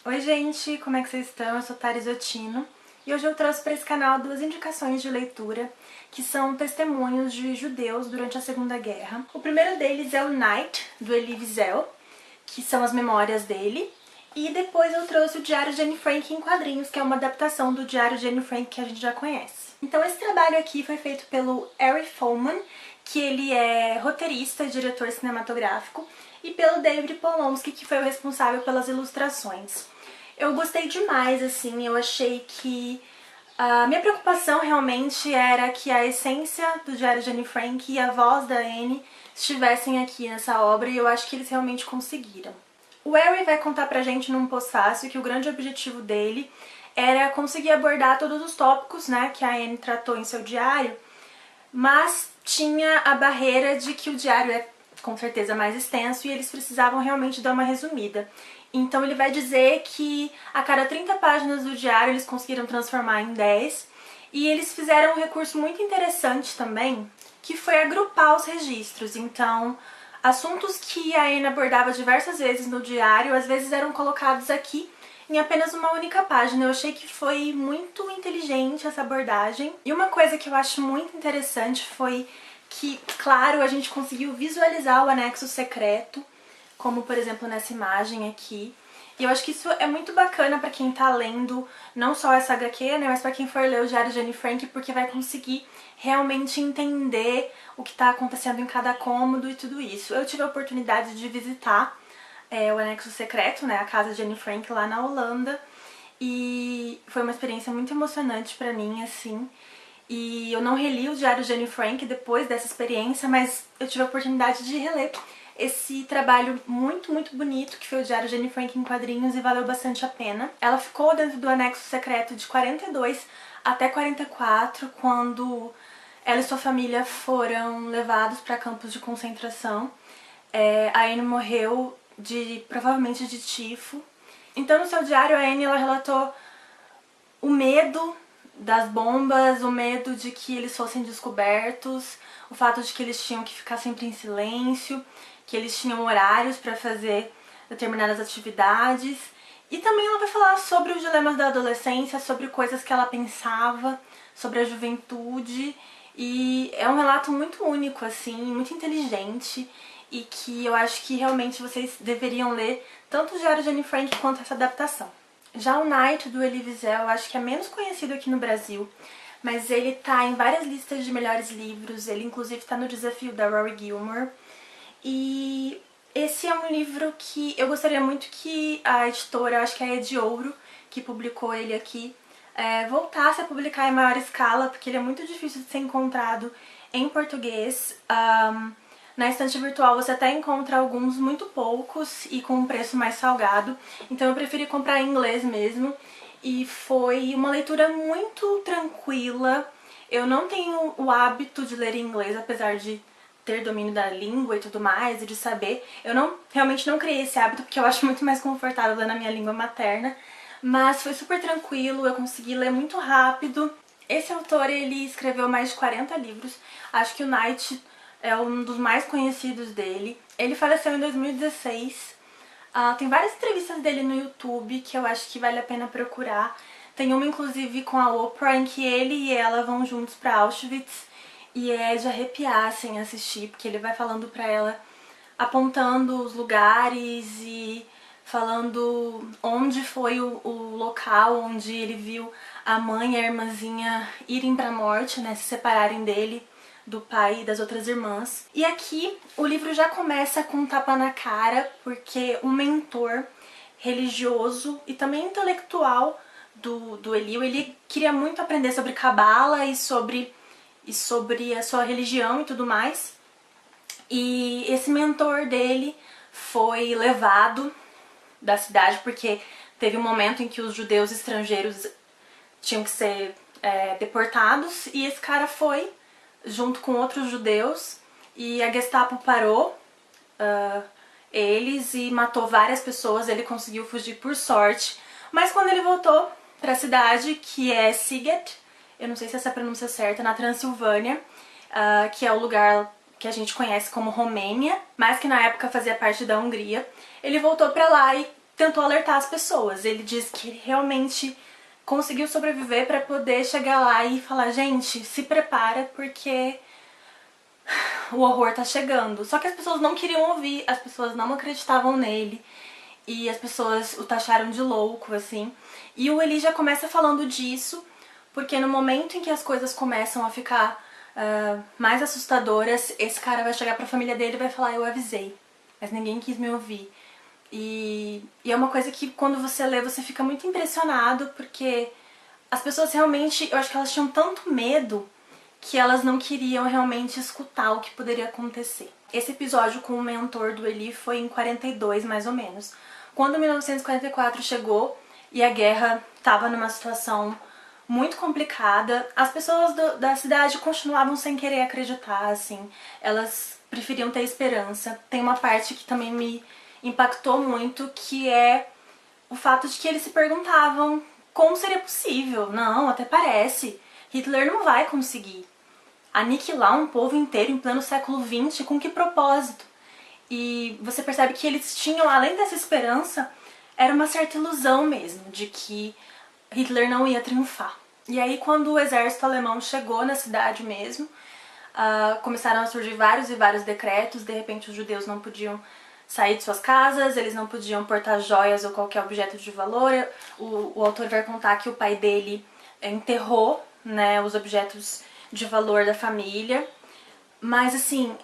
Oi gente, como é que vocês estão? Eu sou Tharis Ottino e hoje eu trouxe para esse canal duas indicações de leitura que são testemunhos de judeus durante a Segunda Guerra. O primeiro deles é o Night, do Elie Wiesel, que são as memórias dele, e depois eu trouxe o Diário de Anne Frank em quadrinhos, que é uma adaptação do Diário de Anne Frank que a gente já conhece. Então esse trabalho aqui foi feito pelo Ari Folman, que ele é roteirista e diretor cinematográfico, e pelo David Polonsky, que foi o responsável pelas ilustrações. Eu gostei demais, assim, eu achei que a minha preocupação realmente era que a essência do Diário de Anne Frank e a voz da Anne estivessem aqui nessa obra, e eu acho que eles realmente conseguiram. O Ari vai contar pra gente num pós-fácil que o grande objetivo dele era conseguir abordar todos os tópicos, né, que a Anne tratou em seu diário, mas tinha a barreira de que o diário é com certeza mais extenso e eles precisavam realmente dar uma resumida. Então ele vai dizer que a cada 30 páginas do diário eles conseguiram transformar em 10, e eles fizeram um recurso muito interessante também, que foi agrupar os registros. Então, assuntos que a Anne abordava diversas vezes no diário, às vezes eram colocados aqui em apenas uma única página. Eu achei que foi muito inteligente essa abordagem. E uma coisa que eu acho muito interessante foi que, claro, a gente conseguiu visualizar o anexo secreto, como por exemplo nessa imagem aqui. E eu acho que isso é muito bacana pra quem tá lendo não só essa HQ, né, mas pra quem for ler o Diário de Anne Frank, porque vai conseguir realmente entender o que tá acontecendo em cada cômodo e tudo isso. Eu tive a oportunidade de visitar o anexo secreto, né, a casa de Anne Frank lá na Holanda, e foi uma experiência muito emocionante pra mim, assim. E eu não reli o Diário de Anne Frank depois dessa experiência, mas eu tive a oportunidade de reler esse trabalho muito, muito bonito, que foi o Diário de Anne Frank em quadrinhos, e valeu bastante a pena. Ela ficou dentro do anexo secreto de 42 até 44, quando ela e sua família foram levados para campos de concentração. A Anne morreu provavelmente de tifo. Então no seu diário a Anne ela relatou o medo das bombas, o medo de que eles fossem descobertos, o fato de que eles tinham que ficar sempre em silêncio, que eles tinham horários para fazer determinadas atividades. E também ela vai falar sobre os dilemas da adolescência, sobre coisas que ela pensava, sobre a juventude. E é um relato muito único, assim, muito inteligente, e que eu acho que realmente vocês deveriam ler tanto o Diário de Anne Frank quanto essa adaptação. Já o Night, do Elie Wiesel, eu acho que é menos conhecido aqui no Brasil, mas ele tá em várias listas de melhores livros, ele inclusive tá no desafio da Rory Gilmore. E esse é um livro que eu gostaria muito que a editora, eu acho que é a Ediouro, que publicou ele aqui, voltasse a publicar em maior escala, porque ele é muito difícil de ser encontrado em português. Na estante virtual você até encontra alguns, muito poucos, e com um preço mais salgado. Então eu preferi comprar em inglês mesmo. E foi uma leitura muito tranquila. Eu não tenho o hábito de ler em inglês, apesar de ter domínio da língua e tudo mais, e de saber. Eu realmente não criei esse hábito, porque eu acho muito mais confortável ler na minha língua materna. Mas foi super tranquilo, eu consegui ler muito rápido. Esse autor, ele escreveu mais de 40 livros. Acho que o Night é um dos mais conhecidos dele. Ele faleceu em 2016. Tem várias entrevistas dele no YouTube que eu acho que vale a pena procurar. Tem uma, inclusive, com a Oprah, em que ele e ela vão juntos pra Auschwitz. E é de arrepiar, assim, assistir, porque ele vai falando pra ela, apontando os lugares e falando onde foi o local onde ele viu a mãe e a irmãzinha irem pra morte, né, se separarem dele, do pai e das outras irmãs. E aqui o livro já começa com um tapa na cara, porque um mentor religioso e também intelectual do Elie, ele queria muito aprender sobre cabala e sobre a sua religião e tudo mais. E esse mentor dele foi levado da cidade, porque teve um momento em que os judeus estrangeiros tinham que ser deportados, e esse cara foi junto com outros judeus, e a Gestapo parou eles e matou várias pessoas. Ele conseguiu fugir por sorte, mas quando ele voltou para a cidade, que é Siget, eu não sei se essa pronúncia é certa, na Transilvânia, que é o lugar que a gente conhece como Romênia, mas que na época fazia parte da Hungria, ele voltou para lá e tentou alertar as pessoas. Ele diz que ele realmente conseguiu sobreviver para poder chegar lá e falar, gente, se prepara porque o horror tá chegando. Só que as pessoas não queriam ouvir, as pessoas não acreditavam nele e as pessoas o taxaram de louco, assim. E o Eli já começa falando disso, porque no momento em que as coisas começam a ficar mais assustadoras, esse cara vai chegar pra família dele e vai falar, eu avisei, mas ninguém quis me ouvir. E é uma coisa que quando você lê, você fica muito impressionado, porque as pessoas realmente, eu acho que elas tinham tanto medo que elas não queriam realmente escutar o que poderia acontecer. Esse episódio com o mentor do Eli foi em 42, mais ou menos. Quando 1944 chegou e a guerra estava numa situação muito complicada, as pessoas da cidade continuavam sem querer acreditar, assim. Elas preferiam ter esperança. Tem uma parte que também me impactou muito, que é o fato de que eles se perguntavam como seria possível. Não, até parece. Hitler não vai conseguir aniquilar um povo inteiro em pleno século XX, com que propósito? E você percebe que eles tinham, além dessa esperança, era uma certa ilusão mesmo, de que Hitler não ia triunfar. E aí quando o exército alemão chegou na cidade mesmo, começaram a surgir vários e vários decretos, de repente os judeus não podiam sair de suas casas, eles não podiam portar joias ou qualquer objeto de valor. O autor vai contar que o pai dele enterrou, né, os objetos de valor da família, mas assim,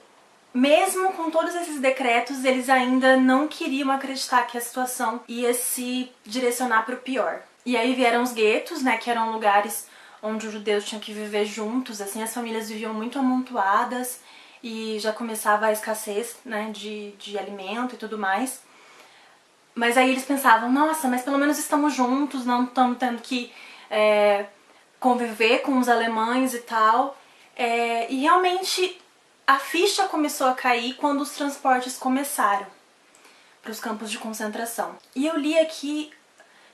mesmo com todos esses decretos, eles ainda não queriam acreditar que a situação ia se direcionar para o pior. E aí vieram os guetos, né, que eram lugares onde os judeus tinham que viver juntos, assim, as famílias viviam muito amontoadas e já começava a escassez, né, de alimento e tudo mais. Mas aí eles pensavam, nossa, mas pelo menos estamos juntos, não estamos tendo que conviver com os alemães e tal. E realmente a ficha começou a cair quando os transportes começaram para os campos de concentração. E eu li aqui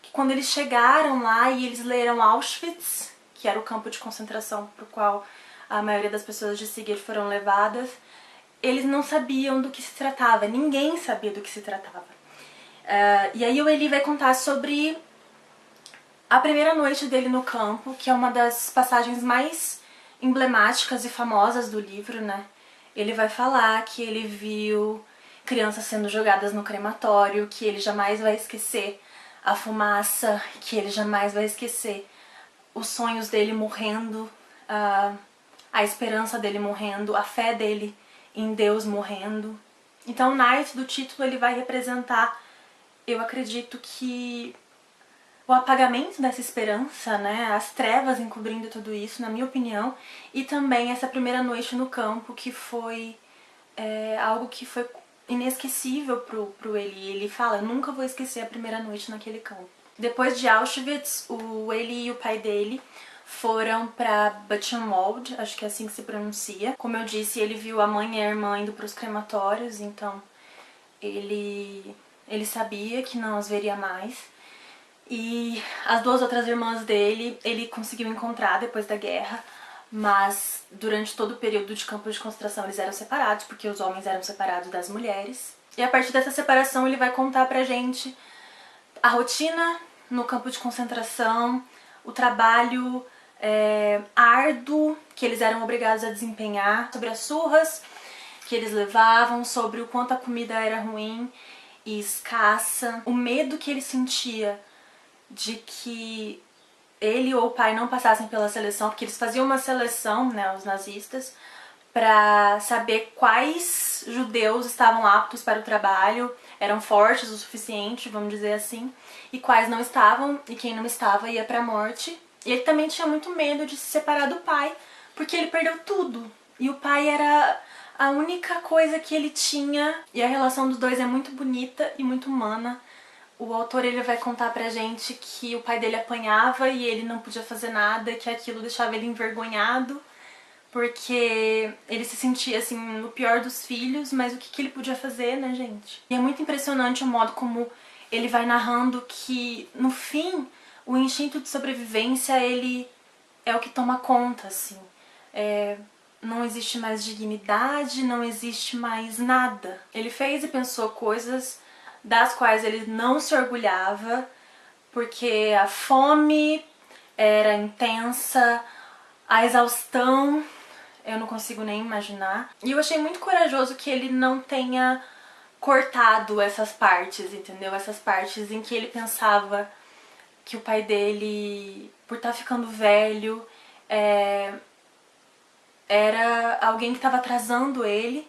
que quando eles chegaram lá e eles leram Auschwitz, que era o campo de concentração para o qual a maioria das pessoas de Sigurd foram levadas, eles não sabiam do que se tratava, ninguém sabia do que se tratava. E aí o Eli vai contar sobre a primeira noite dele no campo, que é uma das passagens mais emblemáticas e famosas do livro, né? Ele vai falar que ele viu crianças sendo jogadas no crematório, que ele jamais vai esquecer a fumaça, que ele jamais vai esquecer os sonhos dele morrendo, a esperança dele morrendo, a fé dele em Deus morrendo. Então, Night, do título, ele vai representar, eu acredito que o apagamento dessa esperança, né, as trevas encobrindo tudo isso, na minha opinião, e também essa primeira noite no campo, que foi algo que foi inesquecível pro Eli. Ele fala, eu nunca vou esquecer a primeira noite naquele campo. Depois de Auschwitz, o Eli e o pai dele foram pra Buchenwald, acho que é assim que se pronuncia. Como eu disse, ele viu a mãe e a irmã indo pros crematórios, então ele sabia que não as veria mais. E as duas outras irmãs dele, ele conseguiu encontrar depois da guerra, mas durante todo o período de campo de concentração eles eram separados, porque os homens eram separados das mulheres. E a partir dessa separação ele vai contar pra gente a rotina no campo de concentração, o trabalho árduo que eles eram obrigados a desempenhar, sobre as surras que eles levavam, sobre o quanto a comida era ruim e escassa, o medo que ele sentia de que ele ou o pai não passassem pela seleção, porque eles faziam uma seleção, né, os nazistas, para saber quais judeus estavam aptos para o trabalho, eram fortes o suficiente, vamos dizer assim, e quais não estavam, e quem não estava ia para a morte. E ele também tinha muito medo de se separar do pai, porque ele perdeu tudo, e o pai era a única coisa que ele tinha, e a relação dos dois é muito bonita e muito humana. O autor ele vai contar pra gente que o pai dele apanhava e ele não podia fazer nada, que aquilo deixava ele envergonhado, porque ele se sentia assim no pior dos filhos, mas o que ele podia fazer, né, gente? E é muito impressionante o modo como ele vai narrando que, no fim, o instinto de sobrevivência, ele é o que toma conta, assim. Não existe mais dignidade, não existe mais nada. Ele fez e pensou coisas das quais ele não se orgulhava, porque a fome era intensa, a exaustão eu não consigo nem imaginar. E eu achei muito corajoso que ele não tenha cortado essas partes, entendeu? Essas partes em que ele pensava que o pai dele, por estar ficando velho, era alguém que estava atrasando ele.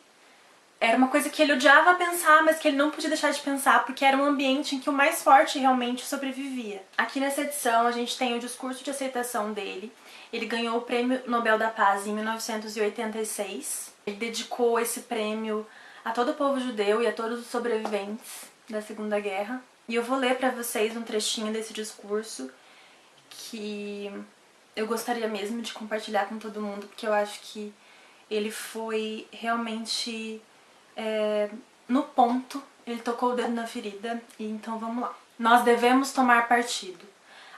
Era uma coisa que ele odiava pensar, mas que ele não podia deixar de pensar, porque era um ambiente em que o mais forte realmente sobrevivia. Aqui nessa edição a gente tem o discurso de aceitação dele. Ele ganhou o Prêmio Nobel da Paz em 1986. Ele dedicou esse prêmio a todo o povo judeu e a todos os sobreviventes da Segunda Guerra. E eu vou ler para vocês um trechinho desse discurso que eu gostaria mesmo de compartilhar com todo mundo, porque eu acho que ele foi realmente no ponto, ele tocou o dedo na ferida, e então vamos lá. Nós devemos tomar partido.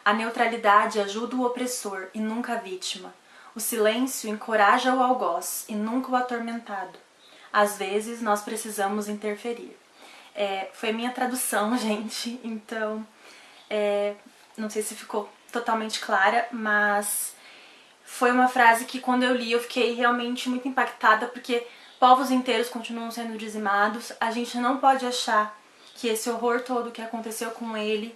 A neutralidade ajuda o opressor e nunca a vítima. O silêncio encoraja o algoz e nunca o atormentado. Às vezes nós precisamos interferir. Foi minha tradução, gente, então não sei se ficou totalmente clara, mas foi uma frase que quando eu li eu fiquei realmente muito impactada, porque povos inteiros continuam sendo dizimados. A gente não pode achar que esse horror todo que aconteceu com ele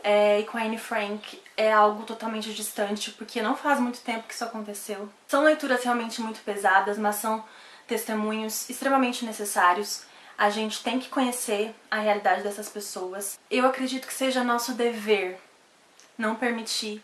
e com a Anne Frank é algo totalmente distante, porque não faz muito tempo que isso aconteceu. São leituras realmente muito pesadas, mas são testemunhos extremamente necessários. A gente tem que conhecer a realidade dessas pessoas. Eu acredito que seja nosso dever não permitir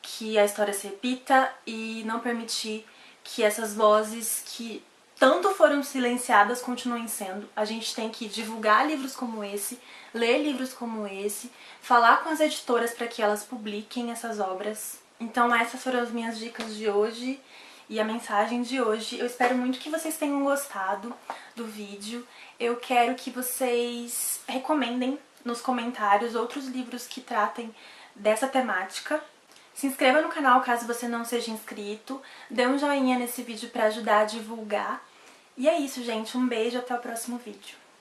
que a história se repita e não permitir que essas vozes que tanto foram silenciadas continuem sendo. A gente tem que divulgar livros como esse, ler livros como esse, falar com as editoras para que elas publiquem essas obras. Então essas foram as minhas dicas de hoje e a mensagem de hoje. Eu espero muito que vocês tenham gostado do vídeo. Eu quero que vocês recomendem nos comentários outros livros que tratem dessa temática. Se inscreva no canal caso você não seja inscrito, dê um joinha nesse vídeo para ajudar a divulgar. E é isso, gente. Um beijo, até o próximo vídeo.